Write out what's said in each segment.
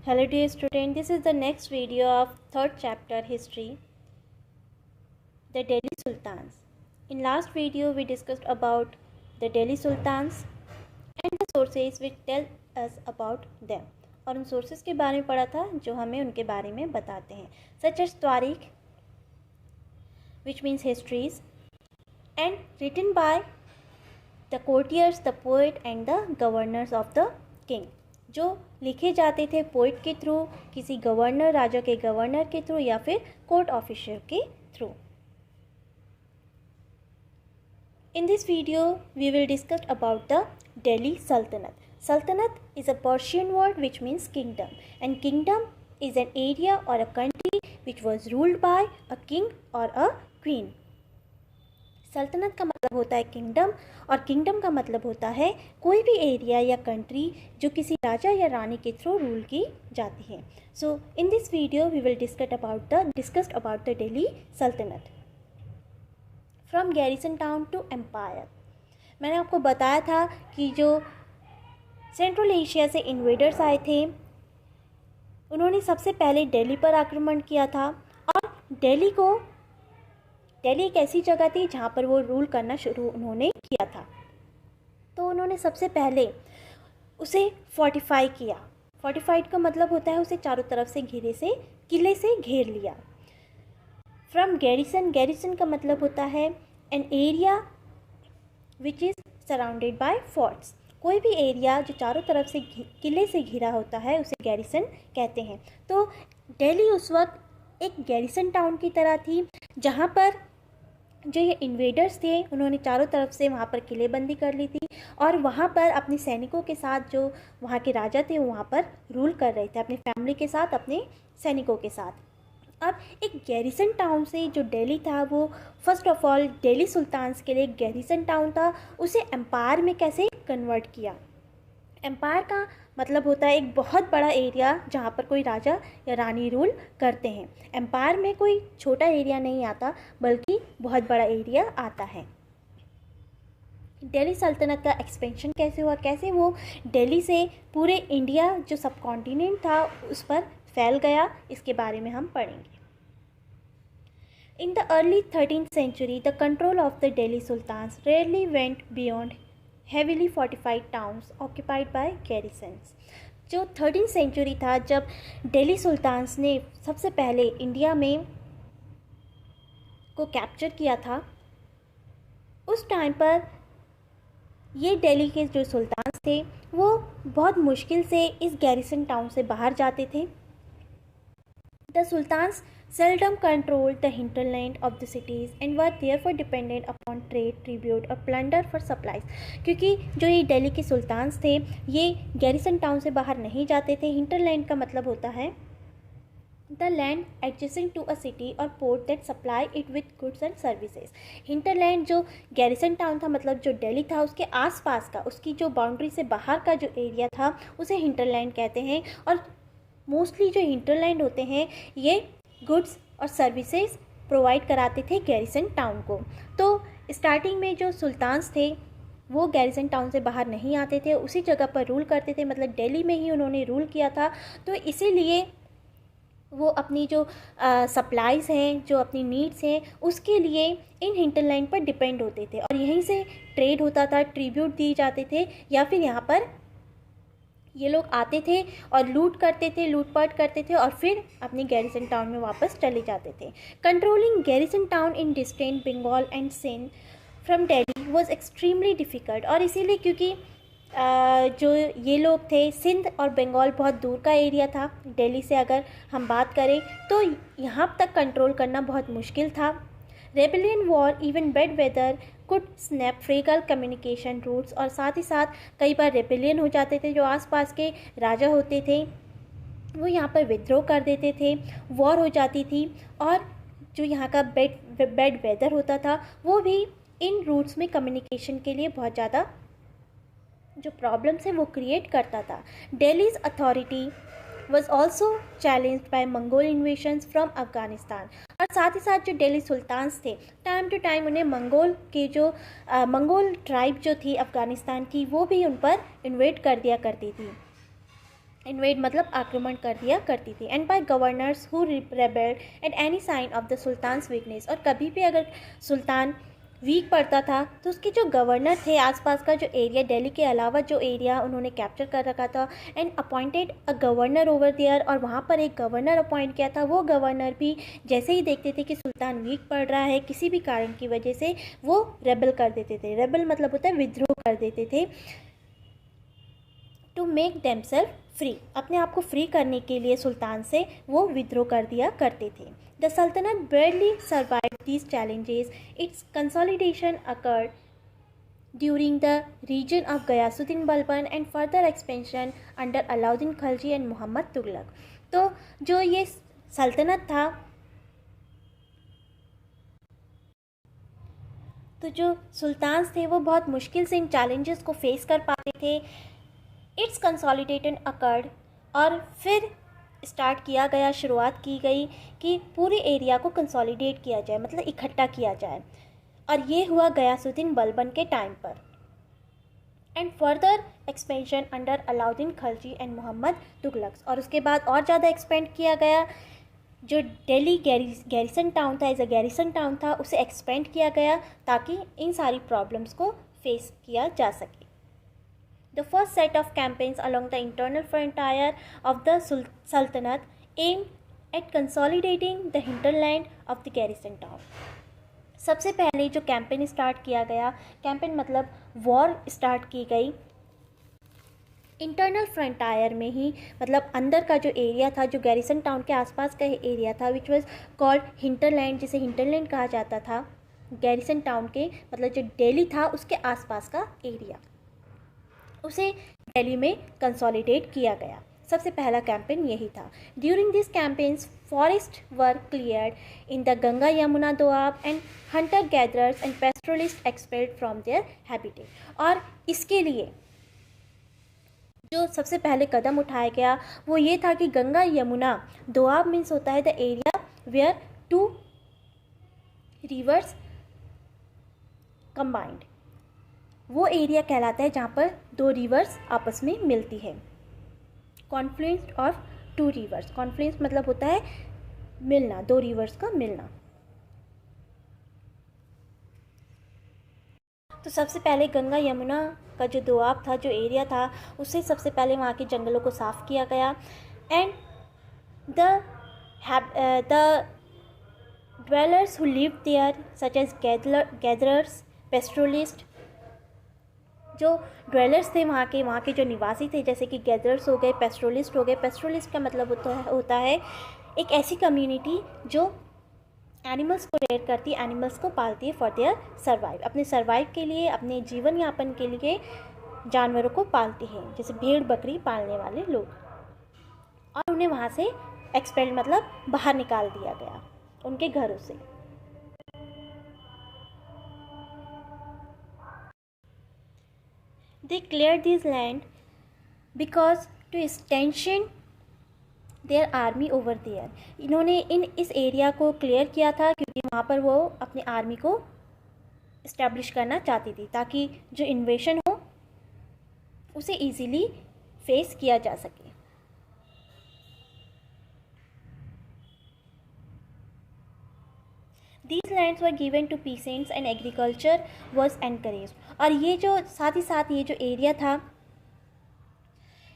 Hello dear student, this is the next video of third chapter history, the Delhi Sultans. In last video we discussed about the Delhi Sultans and the sources which tell us about them. और उन sources के बारे में पढ़ा था जो हमें उनके बारे में बताते हैं, such as तारीख which means histories and written by the courtiers, the poet and the governors of the king. जो लिखे जाते थे पोइट के थ्रू, किसी गवर्नर, राजा के गवर्नर के थ्रू या फिर कोर्ट ऑफिसर के through. In this video we will discuss about the Delhi Sultanate. Sultanate is a Persian word which means kingdom, and kingdom is an area or a country which was ruled by a king or a queen. सल्तनत का मतलब होता है kingdom, और kingdom का मतलब होता है कोई भी एरिया या कंट्री जो किसी राजा या रानी के थ्रू रूल की जाती है. So in this video we will discussed about the Delhi सल्तनत from garrison town to empire. मैंने आपको बताया था कि जो सेंट्रल एशिया से इन्वेडर्स आए थे उन्होंने सबसे पहले दिल्ली पर आक्रमण किया था, और दिल्ली एक ऐसी जगह थी जहाँ पर वो रूल करना शुरू उन्होंने किया था. तो उन्होंने सबसे पहले उसे फोर्टिफाई किया. फोर्टिफाइड का मतलब होता है उसे चारों तरफ से किले से घेर लिया. फ्रॉम गैरिसन का मतलब होता है an area which is surrounded by forts. कोई भी एरिया जो चारों तरफ से किले से घिरा होता है उसे गैरिसन कहते हैं. तो दिल्ली उस वक्त एक गैरिसन टाउन की तरह थी जहाँ पर जो ये इन्वेडर्स थे उन्होंने चारों तरफ से वहाँ पर किलेबंदी कर ली थी, और वहाँ पर अपने सैनिकों के साथ जो वहाँ के राजा थे वो वहाँ पर रूल कर रहे थे अपनी फैमिली के साथ, अपने सैनिकों के साथ. अब एक गैरिसन टाउन से जो दिल्ली था वो first of all Delhi sultans के लिए एक गैरिसन टाउन था, उसे एम्पायर में कैसे कन्वर्ट किया. एम्पायर का मतलब होता है एक बहुत बड़ा एरिया जहाँ पर कोई राजा या रानी रूल करते हैं. एम्पायर में कोई छोटा एरिया नहीं आता बल्कि बहुत बड़ा एरिया आता है. दिल्ली सल्तनत का एक्सपेंशन कैसे हुआ, कैसे वो दिल्ली से पूरे इंडिया जो सब कॉन्टिनेंट था उस पर फैल गया, इसके बारे में हम पढ़ेंगे. In the early 13th century the control of the Delhi sultans rarely went beyond heavily fortified towns occupied by garrisons. जो 13th century था जब दिल्ली सुल्तान्स ने सबसे पहले इंडिया में को कैप्चर किया था, उस टाइम पर ये दिल्ली के जो सुल्तान्स थे वो बहुत मुश्किल से इस गैरिसन टाउन से बाहर जाते थे. The sultans seldom controlled the hinterland of the cities and were therefore dependent upon trade, tribute और plunder for supplies. क्योंकि जो ये दिल्ली के सुल्तान्स थे ये गैरिसन टाउन से बाहर नहीं जाते थे. hinterland का मतलब होता है the land adjacent to a city or port that supply it with goods and services. hinterland जो गैरिसन टाउन था मतलब जो दिल्ली था उसके आसपास का, उसकी जो बाउंड्री से बाहर का जो एरिया था उसे hinterland कहते हैं. और मोस्टली जो हिंटरलैंड होते हैं ये गुड्स और सर्विसेज प्रोवाइड कराते थे गैरिसन टाउन को. तो स्टार्टिंग में जो सुल्तान्स थे वो गैरिसन टाउन से बाहर नहीं आते थे, उसी जगह पर रूल करते थे, मतलब दिल्ली में ही उन्होंने रूल किया था. तो इसीलिए वो अपनी जो सप्लाईज हैं, जो अपनी नीड्स हैं, उसके लिए इन हिंटरलैंड पर डिपेंड होते थे, और यहीं से ट्रेड होता था, ट्रिब्यूट दिए जाते थे, या फिर यहाँ पर ये लोग आते थे और लूटपाट करते थे और फिर अपनी गैरिसन टाउन में वापस चले जाते थे. Controlling garrison town in distant Bengal and Sindh from Delhi was extremely difficult. और इसीलिए क्योंकि जो ये लोग थे, सिंध और बंगाल बहुत दूर का एरिया था दिल्ली से, अगर हम बात करें तो यहाँ तक कंट्रोल करना बहुत मुश्किल था. Rebellion war even bad weather could snap fragile communication routes. और साथ ही साथ कई बार रेबेलियन हो जाते थे, जो आसपास के राजा होते थे वो यहाँ पर विद्रोह कर देते थे, वॉर हो जाती थी, और जो यहाँ का बेड वेदर होता था वो भी इन रूट्स में कम्युनिकेशन के लिए बहुत ज़्यादा जो प्रॉब्लम्स है वो क्रिएट करता था. Delhi's authority was also challenged by Mongol invasions from Afghanistan. और साथ ही साथ जो दिल्ली सुल्तान्स थे टाइम टू टाइम उन्हें मंगोल ट्राइब जो थी अफगानिस्तान की वो भी उन पर इन्वेट कर दिया करती थी. इन्वेड मतलब आक्रमण कर दिया करती थी। And by governors who rebelled at any sign of the sultan's weakness, और कभी भी अगर सुल्तान वीक पड़ता था तो उसके जो गवर्नर थे, आसपास का जो एरिया, दिल्ली के अलावा जो एरिया उन्होंने कैप्चर कर रखा था, and appointed a governor over there, और वहाँ पर एक गवर्नर अपॉइंट किया था। वो गवर्नर भी जैसे ही देखते थे कि सुल्तान वीक पड़ रहा है किसी भी कारण की वजह से, वो रेबल कर देते थे। रेबल मतलब होता है विद्रोह कर देते थे। टू मेक देमसेल्फ फ्री, अपने आप को फ्री करने के लिए सुल्तान से वो विद्रोह कर दिया करते थे। द सल्तनत barely survived these challenges. Its consolidation occurred during the region of Ghayasuddin Balban and further expansion under Alauddin Khilji and Muhammad Tughlaq. तो जो ये सल्तनत था, तो जो सुल्तान थे वो बहुत मुश्किल से इन चैलेंजेस को फेस कर पाते थे। इट्स कंसोलिडेशन अकर्ड, और फिर स्टार्ट किया गया, शुरुआत की गई कि पूरे एरिया को कंसोलिडेट किया जाए, मतलब इकट्ठा किया जाए, और ये हुआ गयासुद्दीन बलबन के टाइम पर। And further expansion under Alauddin Khilji and Mohammad Tughlaq, और उसके बाद और ज़्यादा एक्सपेंड किया गया। जो दिल्ली गैरिसन टाउन था, एज अ गैरिसन टाउन था, उसे एक्सपेंड किया गया ताकि इन सारी प्रॉब्लम्स को फेस किया जा सके। The first set of campaigns along the internal frontier of the Sultanate aimed at consolidating the hinterland of the garrison town. सबसे पहले जो कैंपेन स्टार्ट किया गया, कैंपेन मतलब वॉर स्टार्ट की गई इंटरनल फ्रंटायर में ही, मतलब अंदर का जो एरिया था, जो गैरिसन टाउन के आसपास का एरिया था, विच वॉज कॉल्ड हिंटरलैंड, जिसे हिंटरलैंड कहा जाता था। गैरिसन टाउन के मतलब जो दिल्ली था उसके आसपास का एरिया, उसे दिल्ली में कंसोलिडेट किया गया। सबसे पहला कैंपेन यही था। During this campaigns forest were cleared in the Ganga Yamuna doab and hunter gatherers and pastoralist expelled from their habitat. और इसके लिए जो सबसे पहले कदम उठाया गया वो ये था कि गंगा यमुना दोआब मीन्स होता है the area where two rivers combined, वो एरिया कहलाता है जहाँ पर दो रिवर्स आपस में मिलती है। Confluence of two rivers, confluence मतलब होता है मिलना, दो रिवर्स का मिलना। तो सबसे पहले गंगा यमुना का जो दोआब था, जो एरिया था, उससे सबसे पहले वहाँ के जंगलों को साफ़ किया गया। And the dwellers who lived there such as gatherers, pastoralists, जो ड्वेलर्स थे वहाँ के जो निवासी थे, जैसे कि गैदरर्स हो गए, पेस्ट्रोलिस्ट हो गए। पेस्ट्रोलिस्ट का मतलब होता है एक ऐसी कम्युनिटी जो एनिमल्स को रेयर करती है, एनिमल्स को पालती है फॉर देयर सर्वाइव, अपने सर्वाइव के लिए, अपने जीवन यापन के लिए जानवरों को पालती है, जैसे भेड़ बकरी पालने वाले लोग। और उन्हें वहाँ से एक्सपेल्ड मतलब बाहर निकाल दिया गया उनके घरों से। They cleared this land because to extension their army over there. इन्होंने इस एरिया को क्लियर किया था क्योंकि वहाँ पर वो अपनी आर्मी को इस्टेब्लिश करना चाहती थी ताकि जो इन्वेशन हो उसे इजीली फेस किया जा सके। These lands were given to peasants and agriculture was encouraged. और ये जो साथ ही साथ ये जो एरिया था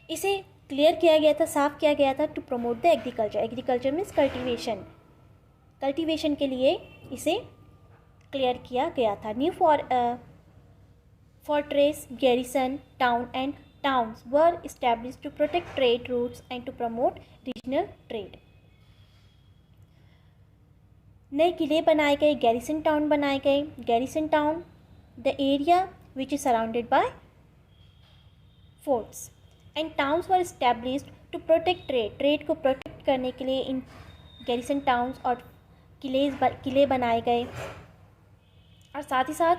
इसे क्लियर किया गया था, साफ किया गया था to promote the agriculture. Agriculture means cultivation के लिए इसे क्लियर किया गया था। New fortress, garrison, town and towns were established to protect trade routes and to promote regional trade. नए किले बनाए गए, गैरिसन टाउन बनाए गए। Garrison town the area which is surrounded by forts and towns were established to protect trade को protect करने के लिए इन गैरिसन टाउन्स और किले बनाए गए। और साथ ही साथ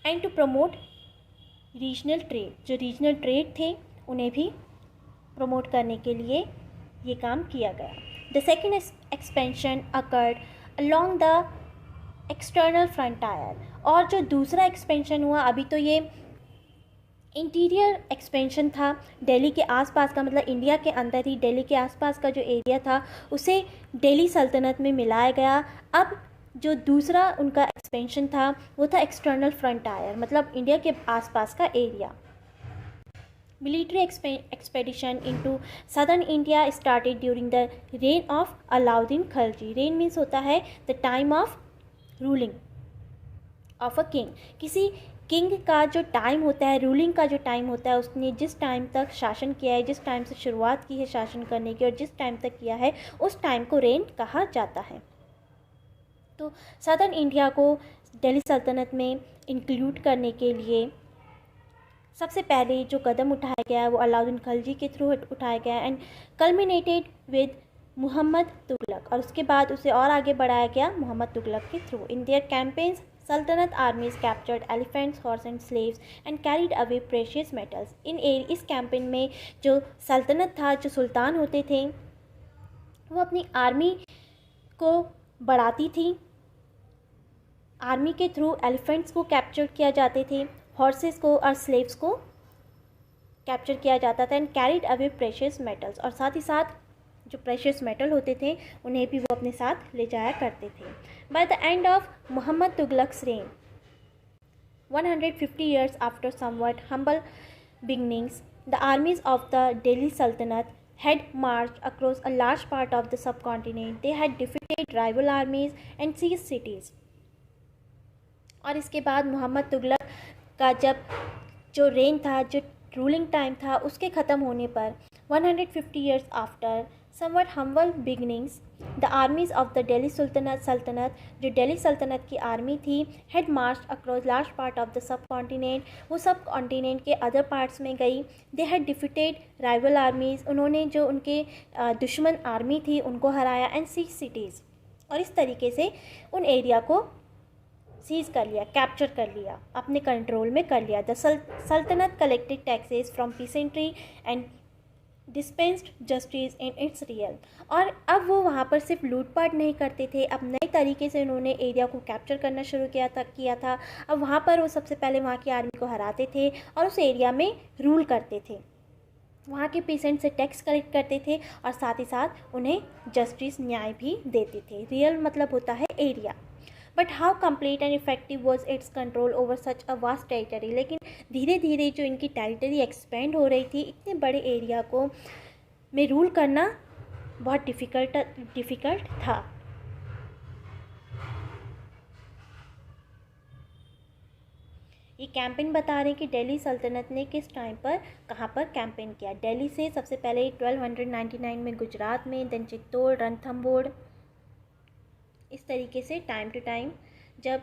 and to promote regional trade, जो रीजनल ट्रेड थे उन्हें भी प्रमोट करने के लिए ये काम किया गया। The second expansion occurred along the external frontier. और जो दूसरा एक्सपेंशन हुआ, अभी तो ये इंटीरियर एक्सपेंशन था दिल्ली के आसपास का, मतलब इंडिया के अंदर ही दिल्ली के आसपास का जो एरिया था उसे दिल्ली सल्तनत में मिलाया गया। अब जो दूसरा उनका एक्सपेंशन था वो था एक्सटर्नल फ्रंटायर, मतलब इंडिया के आसपास का area. Military expedition into southern India started during the rain of Alauddin Khilji. Rain means होता है the time of ruling of a king. किसी किंग का जो टाइम होता है, रूलिंग का जो टाइम होता है, उसने जिस टाइम तक शासन किया है, जिस टाइम से शुरुआत की है शासन करने की और जिस टाइम तक किया है, उस टाइम को रेन कहा जाता है। तो सदर्न इंडिया को दिल्ली सल्तनत में इंक्लूड करने के लिए सबसे पहले जो कदम उठाया गया है वो अलाउद्दीन खिलजी के थ्रू उठाया गया and culminated with Mohammad Tughlaq, और उसके बाद उसे और आगे बढ़ाया गया मोहम्मद तुगलक के थ्रू। इन देयर कैंपेन्स सल्तनत आर्मीज captured elephants, horse and slaves and carried away precious metals. इस कैंपेन में जो सल्तनत था, जो सुल्तान होते थे, वो अपनी आर्मी को बढ़ाती थी। आर्मी के थ्रू एलिफेंट्स को कैप्चर किया जाते थे, हॉर्सेस को और स्लेव्स को कैप्चर किया जाता था and carried away precious metals, और साथ ही साथ जो प्रेशियस मेटल होते थे उन्हें भी वो अपने साथ ले जाया करते थे। By the end of Mohammad Tughlaq's reign 150 years after somewhat humble beginnings, the armies of the Delhi Sultanate had marched across a large part of the subcontinent. They had defeated rival armies and seized cities. और इसके बाद मोहम्मद तुगलक का जब जो rain था, जो ruling time था, उसके ख़त्म होने पर 150 years after somewhat humble beginnings, the armies of the Delhi सल्तनत जो दिल्ली सल्तनत की आर्मी थी had marched across large part of the subcontinent, वो सब कॉन्टिनेंट के अदर पार्ट्स में गई। they had defeated rival armies, उन्होंने जो उनके दुश्मन आर्मी थी उनको हराया and seized cities, और इस तरीके से उन एरिया को सीज कर लिया, कैप्चर कर लिया, अपने कंट्रोल में कर लिया। द सल्तनत collected taxes from peasantry and dispensed justice in its realm. और अब वो वहाँ पर सिर्फ लूटपाट नहीं करते थे, अब नए तरीके से उन्होंने एरिया को कैप्चर करना शुरू किया था। अब वहाँ पर वो सबसे पहले वहाँ की आर्मी को हराते थे और उस एरिया में रूल करते थे, वहाँ के पेशेंट से टैक्स कलेक्ट करते थे और साथ ही साथ उन्हें जस्टिस, न्याय भी देते थे। रियल मतलब होता है area. But how complete and effective was it's control over such a vast territory. लेकिन धीरे धीरे जो इनकी टेरिटरी एक्सपेंड हो रही थी, इतने बड़े एरिया को में रूल करना बहुत डिफ़िकल्ट था। ये कैंपेन बता रहे हैं कि दिल्ली सल्तनत ने किस टाइम पर कहाँ पर कैंपेन किया। दिल्ली से सबसे पहले 1299 में गुजरात में, देन चित्तौड़, रणथंभौर, इस तरीके से टाइम टू टाइम जब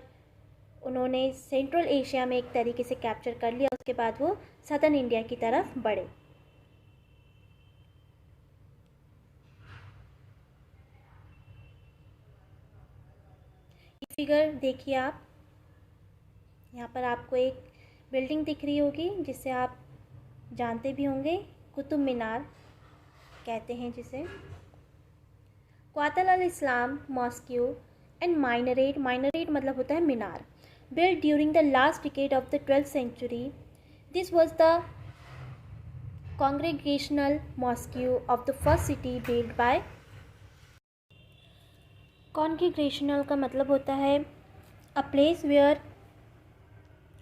उन्होंने सेंट्रल एशिया में एक तरीके से कैप्चर कर लिया, उसके बाद वो सदर्न इंडिया की तरफ बढ़े। ये फिगर देखिए आप, यहाँ पर आपको एक बिल्डिंग दिख रही होगी जिसे आप जानते भी होंगे, कुतुब मीनार कहते हैं जिसे। क्वातल अल इस्लाम मॉस्क्यू एंड माइनरेट, माइनरेट मतलब होता है मीनार, built during the last decade of the 12th century. This was the congregational mosque of the first city built by. Congregational का मतलब होता है a place where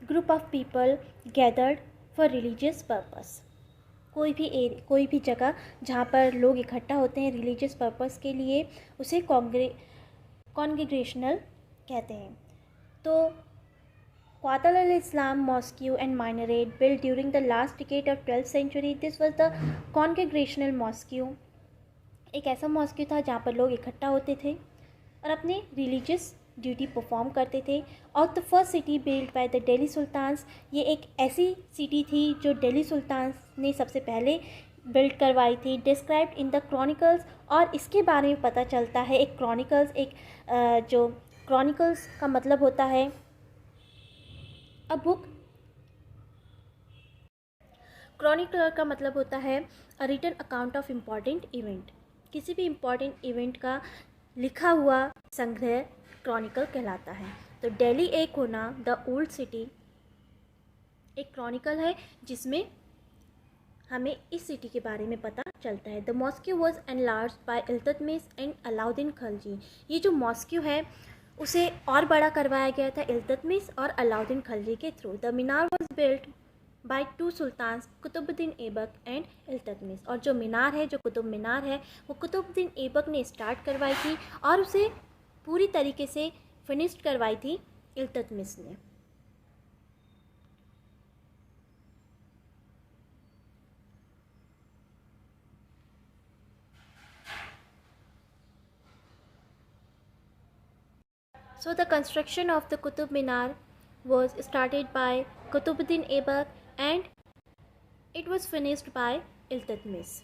group of people gathered for religious purpose. कोई भी जगह जहाँ पर लोग इकट्ठा होते हैं रिलीजियस पर्पस के लिए, उसे कॉन्ग्रेगेशनल कहते हैं। तो Quwwat al Islam mosque and minaret built during the last decade of 12th century, this was the congregational mosque. एक ऐसा मॉस्क्यू था जहाँ पर लोग इकट्ठा होते थे और अपने रिलीजियस ड्यूटी परफॉर्म करते थे। और the first city build by the Delhi sultans, ये एक ऐसी सिटी थी जो दिल्ली सुल्तान्स ने सबसे पहले बिल्ड करवाई थी। डिस्क्राइब्ड इन द क्रॉनिकल्स, और इसके बारे में पता चलता है एक क्रॉनिकल्स, जो क्रॉनिकल्स का मतलब होता है अ बुक, क्रॉनिकलर का मतलब होता है a written account of important event, किसी भी इम्पॉर्टेंट इवेंट का लिखा हुआ संग्रह क्रॉनिकल कहलाता है। तो दिल्ली एक होना द ओल्ड सिटी एक क्रॉनिकल है जिसमें हमें इस सिटी के बारे में पता चलता है। The mosque was enlarge by Iltutmish and Alauddin Khilji. ये जो मॉस्क्यू है उसे और बड़ा करवाया गया था इल्तुतमिश और अलाउद्दीन खिलजी के through. The minar was built by two sultans Qutbuddin Aibak and Iltutmish. और जो मीनार है, जो कुतुब मीनार है, वो कुतुबुद्दीन ऐबक ने स्टार्ट करवाई थी और उसे पूरी तरीके से फिनिश्ड करवाई थी इल्तुतमिश ने। So the construction of the Qutub Minar was started by Qutbuddin Aibak and it was finished by Iltutmish.